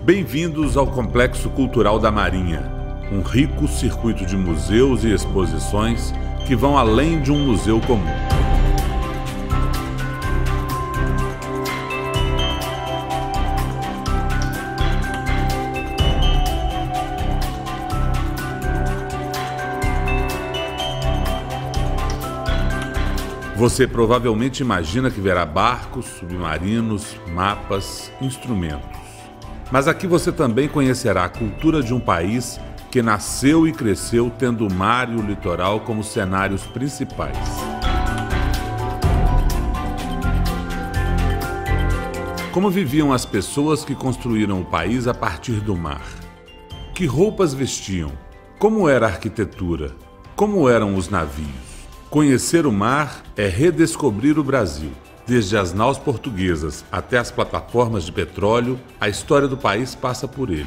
Bem-vindos ao Complexo Cultural da Marinha, um rico circuito de museus e exposições que vão além de um museu comum. Você provavelmente imagina que verá barcos, submarinos, mapas, instrumentos. Mas aqui você também conhecerá a cultura de um país que nasceu e cresceu tendo o mar e o litoral como cenários principais. Como viviam as pessoas que construíram o país a partir do mar? Que roupas vestiam? Como era a arquitetura? Como eram os navios? Conhecer o mar é redescobrir o Brasil. Desde as naus portuguesas até as plataformas de petróleo, a história do país passa por ele.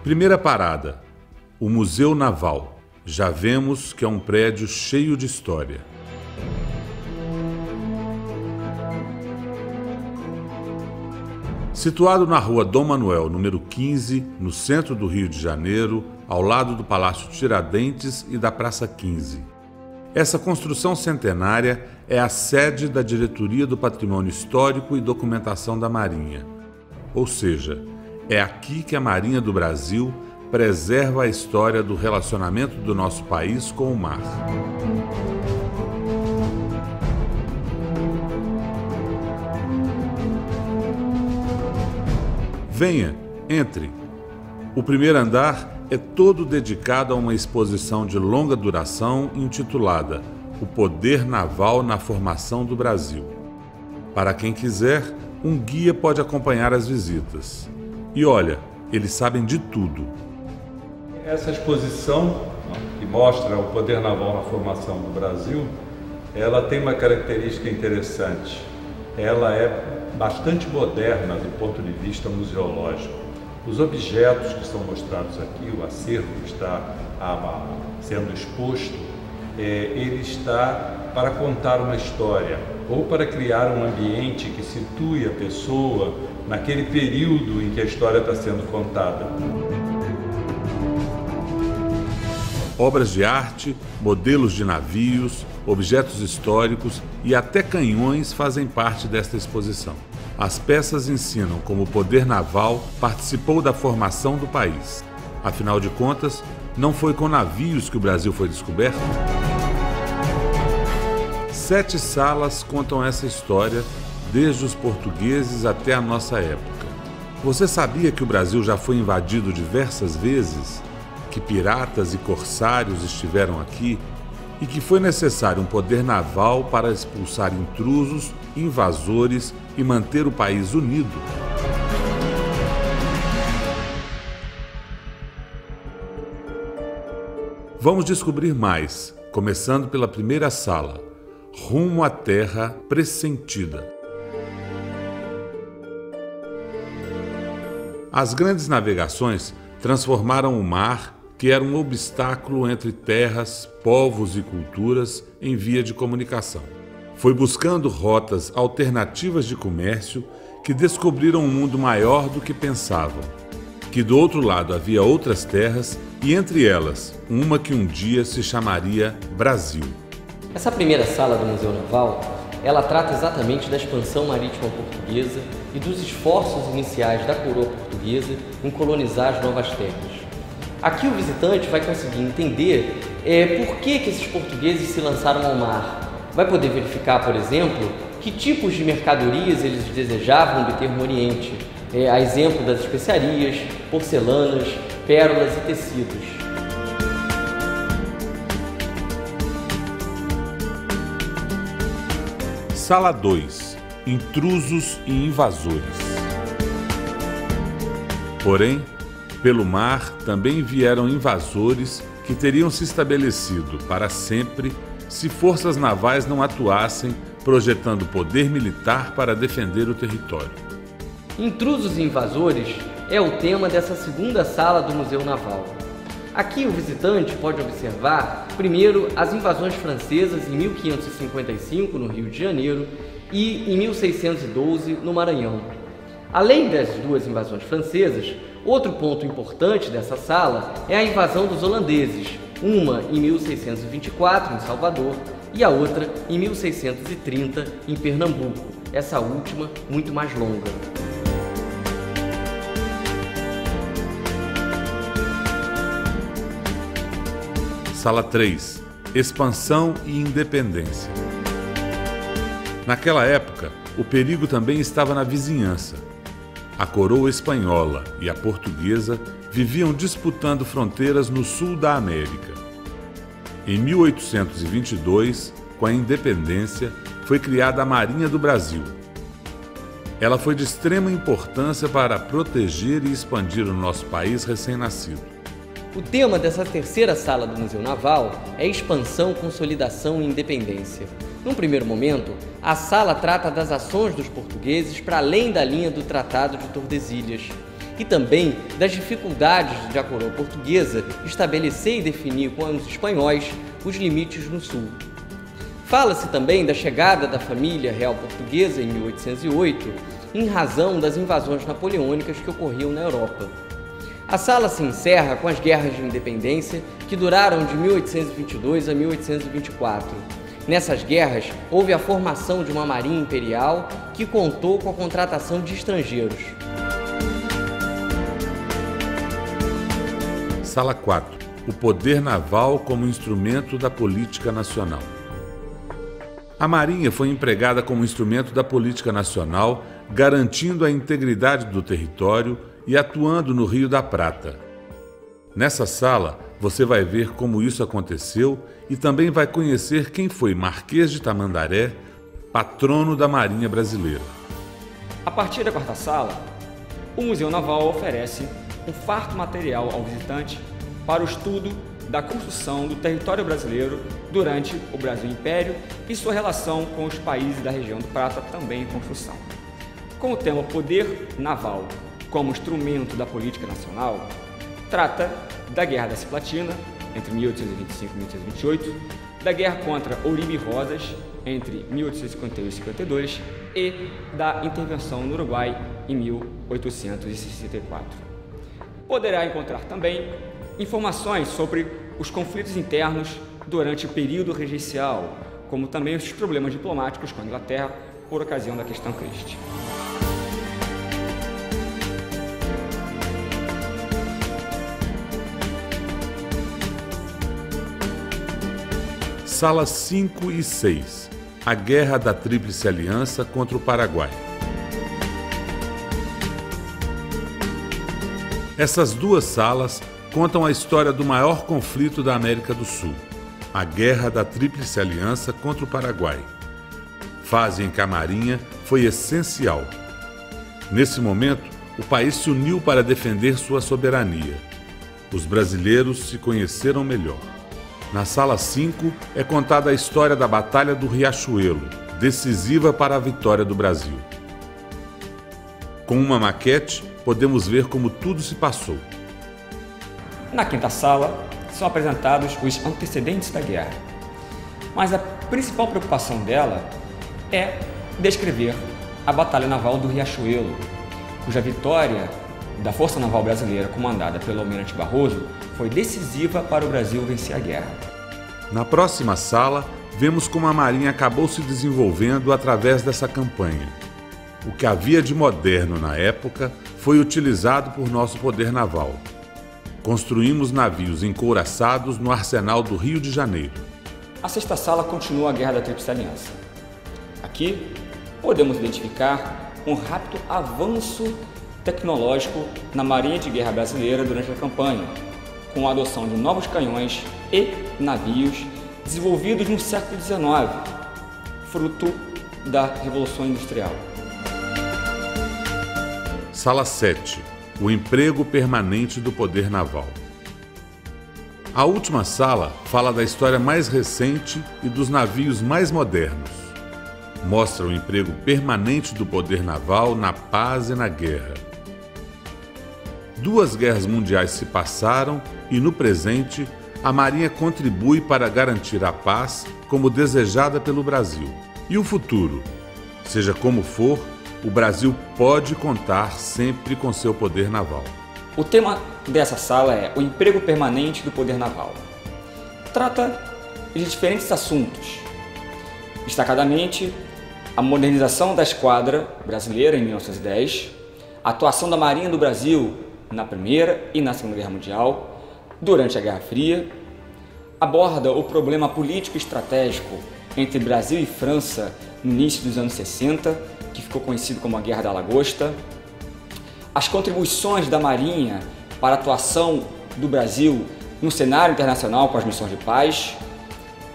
Primeira parada, o Museu Naval. Já vemos que é um prédio cheio de história. Situado na rua Dom Manuel, número 15, no centro do Rio de Janeiro, ao lado do Palácio Tiradentes e da Praça 15. Essa construção centenária é a sede da Diretoria do Patrimônio Histórico e Documentação da Marinha. Ou seja, é aqui que a Marinha do Brasil preserva a história do relacionamento do nosso país com o mar. Venha, entre. O primeiro andar é todo dedicado a uma exposição de longa duração intitulada O Poder Naval na Formação do Brasil. Para quem quiser, um guia pode acompanhar as visitas. E olha, eles sabem de tudo. Essa exposição, que mostra o poder naval na formação do Brasil, ela tem uma característica interessante. Ela é bastante moderna do ponto de vista museológico. Os objetos que são mostrados aqui, o acervo que está sendo exposto, ele está para contar uma história ou para criar um ambiente que situe a pessoa naquele período em que a história está sendo contada. Obras de arte, modelos de navios, objetos históricos e até canhões fazem parte desta exposição. As peças ensinam como o poder naval participou da formação do país. Afinal de contas, não foi com navios que o Brasil foi descoberto? 7 salas contam essa história, desde os portugueses até a nossa época. Você sabia que o Brasil já foi invadido diversas vezes? Que piratas e corsários estiveram aqui e que foi necessário um poder naval para expulsar intrusos, invasores e manter o país unido? Vamos descobrir mais, começando pela primeira sala, Rumo à Terra Pressentida. As grandes navegações transformaram o mar, que era um obstáculo entre terras, povos e culturas, em via de comunicação. Foi buscando rotas alternativas de comércio que descobriram um mundo maior do que pensavam, que do outro lado havia outras terras e entre elas uma que um dia se chamaria Brasil. Essa primeira sala do Museu Naval, ela trata exatamente da expansão marítima portuguesa e dos esforços iniciais da coroa portuguesa em colonizar as novas terras. Aqui o visitante vai conseguir entender por que esses portugueses se lançaram ao mar. Vai poder verificar, por exemplo, que tipos de mercadorias eles desejavam obter no Oriente, a exemplo das especiarias, porcelanas, pérolas e tecidos. Sala 2. Intrusos e invasores. Porém, pelo mar também vieram invasores que teriam se estabelecido para sempre se forças navais não atuassem, projetando poder militar para defender o território. Intrusos e invasores é o tema dessa segunda sala do Museu Naval. Aqui o visitante pode observar, primeiro, as invasões francesas em 1555 no Rio de Janeiro e em 1612 no Maranhão. Além das duas invasões francesas, outro ponto importante dessa sala é a invasão dos holandeses, uma em 1624 em Salvador e a outra em 1630 em Pernambuco, essa última muito mais longa. Sala 3. Expansão e independência. Naquela época, o perigo também estava na vizinhança. A coroa espanhola e a portuguesa viviam disputando fronteiras no sul da América. Em 1822, com a independência, foi criada a Marinha do Brasil. Ela foi de extrema importância para proteger e expandir o nosso país recém-nascido. O tema dessa terceira sala do Museu Naval é expansão, consolidação e independência. Num primeiro momento, a sala trata das ações dos portugueses para além da linha do Tratado de Tordesilhas e também das dificuldades da coroa portuguesa estabelecer e definir com os espanhóis os limites no sul. Fala-se também da chegada da família real portuguesa em 1808, em razão das invasões napoleônicas que ocorriam na Europa. A sala se encerra com as guerras de independência, que duraram de 1822 a 1824. Nessas guerras, houve a formação de uma marinha imperial que contou com a contratação de estrangeiros. Sala 4. O poder naval como instrumento da política nacional. A Marinha foi empregada como instrumento da política nacional, garantindo a integridade do território e atuando no Rio da Prata. Nessa sala, você vai ver como isso aconteceu e também vai conhecer quem foi Marquês de Tamandaré, patrono da Marinha Brasileira. A partir da quarta sala, o Museu Naval oferece um farto material ao visitante para o estudo da construção do território brasileiro durante o Brasil Império e sua relação com os países da região do Prata, também em construção. Com o tema Poder Naval como instrumento da política nacional, trata da Guerra da Cisplatina, entre 1825 e 1828, da Guerra contra Ouribe e Rosas, entre 1851 e 52, e da intervenção no Uruguai, em 1864. Poderá encontrar também informações sobre os conflitos internos durante o período regencial, como também os problemas diplomáticos com a Inglaterra por ocasião da questão Christie. Salas 5 e 6. A Guerra da Tríplice Aliança contra o Paraguai. Essas duas salas contam a história do maior conflito da América do Sul, a Guerra da Tríplice Aliança contra o Paraguai. Fase em que a Marinha foi essencial. Nesse momento, o país se uniu para defender sua soberania. Os brasileiros se conheceram melhor. Na Sala 5 é contada a história da Batalha do Riachuelo, decisiva para a vitória do Brasil. Com uma maquete, podemos ver como tudo se passou. Na quinta sala, são apresentados os antecedentes da guerra. Mas a principal preocupação dela é descrever a Batalha Naval do Riachuelo, cuja vitória da Força Naval Brasileira, comandada pelo Almirante Barroso, foi decisiva para o Brasil vencer a guerra. Na próxima sala, vemos como a Marinha acabou se desenvolvendo através dessa campanha. O que havia de moderno na época foi utilizado por nosso poder naval. Construímos navios encouraçados no arsenal do Rio de Janeiro. A sexta sala continua a Guerra da Tríplice Aliança. Aqui, podemos identificar um rápido avanço tecnológico na Marinha de Guerra Brasileira durante a campanha, com a adoção de novos canhões e navios desenvolvidos no século XIX, fruto da Revolução Industrial. Sala 7. O emprego permanente do poder naval. A última sala fala da história mais recente e dos navios mais modernos. Mostra o emprego permanente do poder naval na paz e na guerra. 2 guerras mundiais se passaram e, no presente, a Marinha contribui para garantir a paz como desejada pelo Brasil. E o futuro? Seja como for, o Brasil pode contar sempre com seu poder naval. O tema dessa sala é o emprego permanente do poder naval. Trata de diferentes assuntos, destacadamente a modernização da esquadra brasileira em 1910, a atuação da Marinha do Brasil na Primeira e na Segunda Guerra Mundial, durante a Guerra Fria, aborda o problema político e estratégico entre Brasil e França no início dos anos 60, que ficou conhecido como a Guerra da Lagosta, as contribuições da Marinha para a atuação do Brasil no cenário internacional com as missões de paz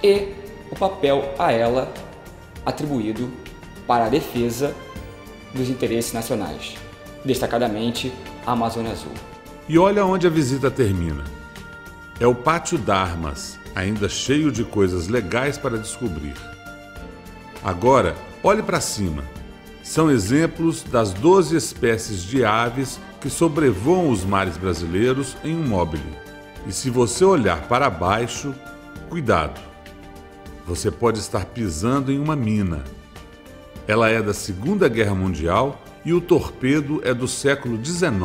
e o papel a ela atribuído para a defesa dos interesses nacionais, destacadamente a Amazônia Azul. E olha onde a visita termina. É o Pátio d'Armas, ainda cheio de coisas legais para descobrir. Agora, olhe para cima. São exemplos das 12 espécies de aves que sobrevoam os mares brasileiros em um mobile. E se você olhar para baixo, cuidado! Você pode estar pisando em uma mina. Ela é da Segunda Guerra Mundial e o torpedo é do século XIX.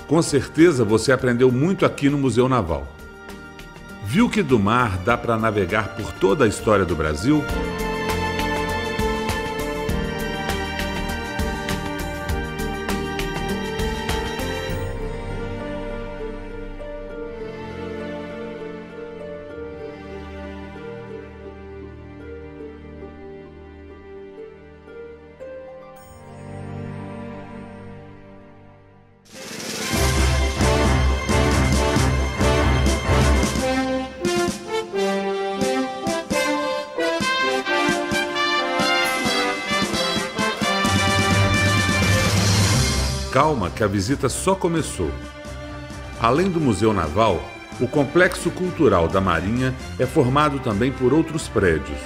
Com certeza você aprendeu muito aqui no Museu Naval. Viu que do mar dá para navegar por toda a história do Brasil? Calma, que a visita só começou. Além do Museu Naval, o Complexo Cultural da Marinha é formado também por outros prédios.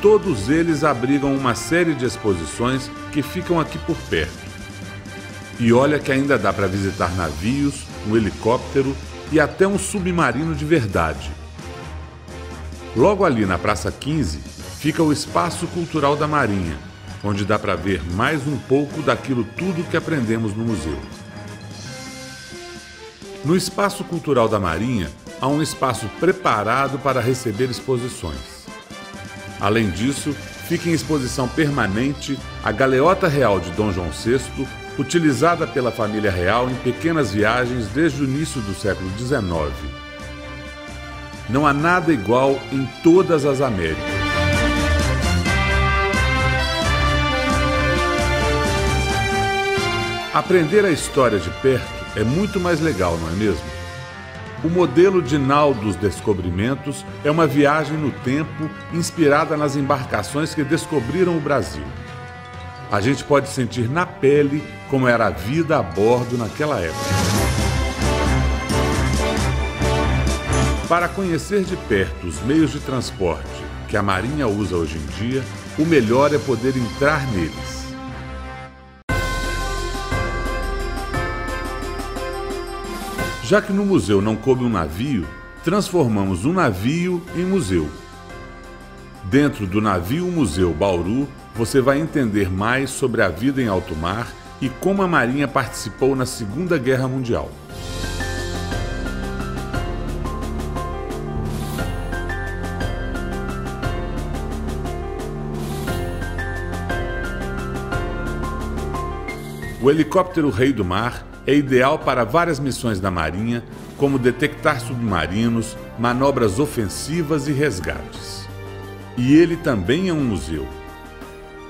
Todos eles abrigam uma série de exposições que ficam aqui por perto. E olha que ainda dá para visitar navios, um helicóptero e até um submarino de verdade. Logo ali na Praça 15 fica o Espaço Cultural da Marinha, onde dá para ver mais um pouco daquilo tudo que aprendemos no museu. No Espaço Cultural da Marinha, há um espaço preparado para receber exposições. Além disso, fica em exposição permanente a Galeota Real de Dom João VI, utilizada pela família real em pequenas viagens desde o início do século XIX. Não há nada igual em todas as Américas. Aprender a história de perto é muito mais legal, não é mesmo? O modelo de nau dos descobrimentos é uma viagem no tempo inspirada nas embarcações que descobriram o Brasil. A gente pode sentir na pele como era a vida a bordo naquela época. Para conhecer de perto os meios de transporte que a Marinha usa hoje em dia, o melhor é poder entrar neles. Já que no museu não coube um navio, transformamos um navio em museu. Dentro do navio-museu Bauru, você vai entender mais sobre a vida em alto mar e como a Marinha participou na Segunda Guerra Mundial. O helicóptero Rei do Mar é ideal para várias missões da Marinha, como detectar submarinos, manobras ofensivas e resgates. E ele também é um museu.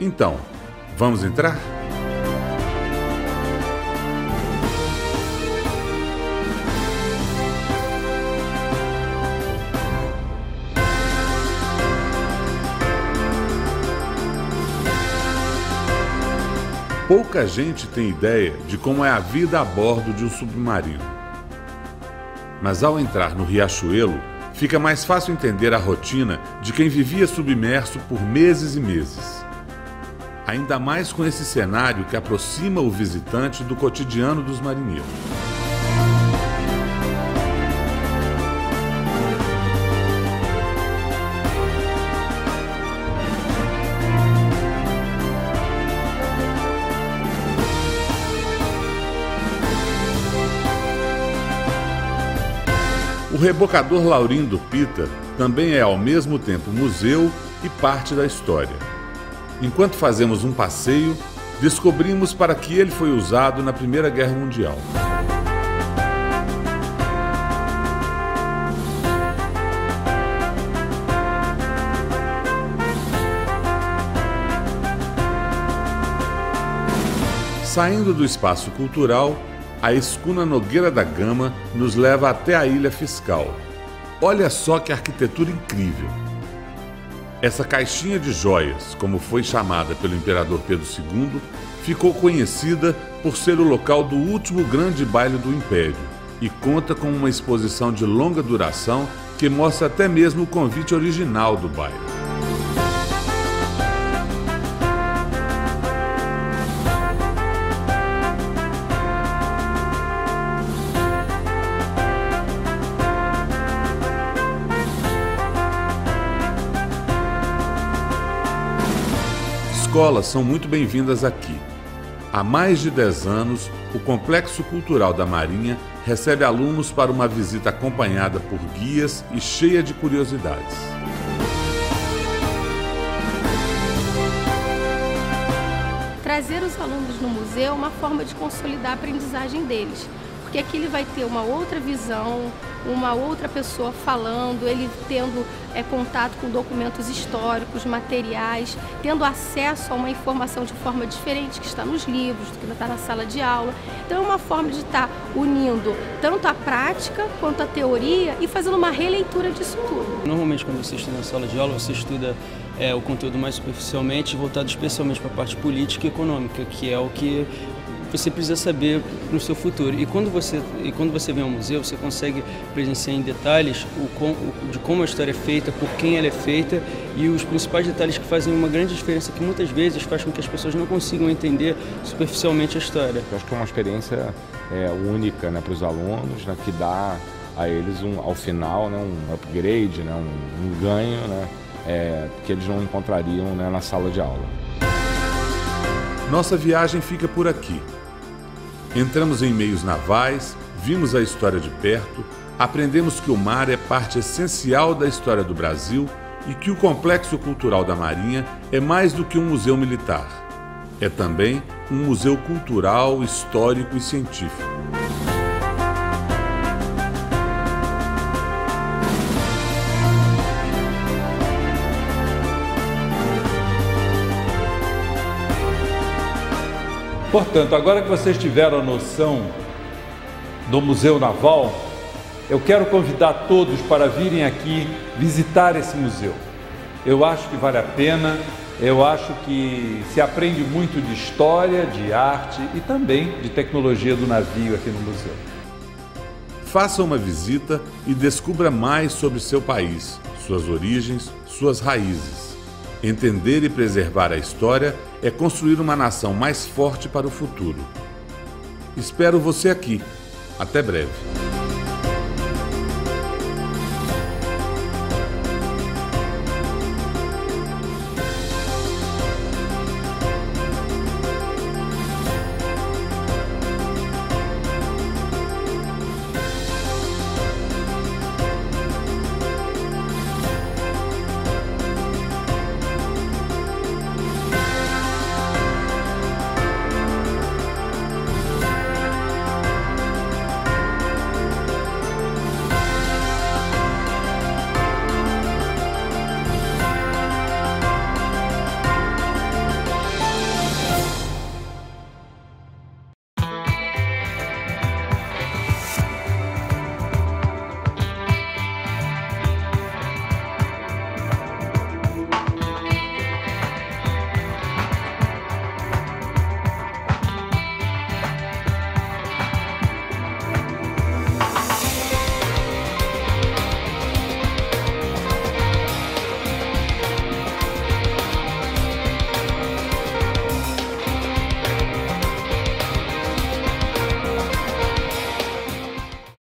Então, vamos entrar? Pouca gente tem ideia de como é a vida a bordo de um submarino. Mas ao entrar no Riachuelo, fica mais fácil entender a rotina de quem vivia submerso por meses e meses. Ainda mais com esse cenário que aproxima o visitante do cotidiano dos marinheiros. O rebocador Laurindo Pita também é ao mesmo tempo museu e parte da história. Enquanto fazemos um passeio, descobrimos para que ele foi usado na Primeira Guerra Mundial. Saindo do espaço cultural, a escuna Nogueira da Gama nos leva até a Ilha Fiscal. Olha só que arquitetura incrível! Essa caixinha de joias, como foi chamada pelo imperador Pedro II, ficou conhecida por ser o local do último grande baile do Império e conta com uma exposição de longa duração que mostra até mesmo o convite original do baile. Escolas são muito bem-vindas aqui. Há mais de 10 anos, o Complexo Cultural da Marinha recebe alunos para uma visita acompanhada por guias e cheia de curiosidades. Trazer os alunos no museu é uma forma de consolidar a aprendizagem deles, porque aqui ele vai ter uma outra visão, uma outra pessoa falando, ele tendo contato com documentos históricos, materiais, tendo acesso a uma informação de forma diferente que está nos livros, do que está na sala de aula. Então é uma forma de estar unindo tanto a prática quanto a teoria e fazendo uma releitura disso tudo. Normalmente quando você está na sala de aula, você estuda o conteúdo mais superficialmente, voltado especialmente para a parte política e econômica, que é o que você precisa saber no seu futuro. E quando você vem ao museu, você consegue presenciar em detalhes de como a história é feita, por quem ela é feita e os principais detalhes que fazem uma grande diferença, que muitas vezes faz com que as pessoas não consigam entender superficialmente a história. Eu acho que é uma experiência única, né, para os alunos, né, que dá a eles ao final, né, um upgrade, né, um ganho, né, que eles não encontrariam, né, na sala de aula. Nossa viagem fica por aqui. Entramos em meios navais, vimos a história de perto, aprendemos que o mar é parte essencial da história do Brasil e que o Complexo Cultural da Marinha é mais do que um museu militar. É também um museu cultural, histórico e científico. Portanto, agora que vocês tiveram a noção do Museu Naval, eu quero convidar todos para virem aqui visitar esse museu. Eu acho que vale a pena, eu acho que se aprende muito de história, de arte e também de tecnologia do navio aqui no museu. Faça uma visita e descubra mais sobre seu país, suas origens, suas raízes. Entender e preservar a história é construir uma nação mais forte para o futuro. Espero você aqui. Até breve.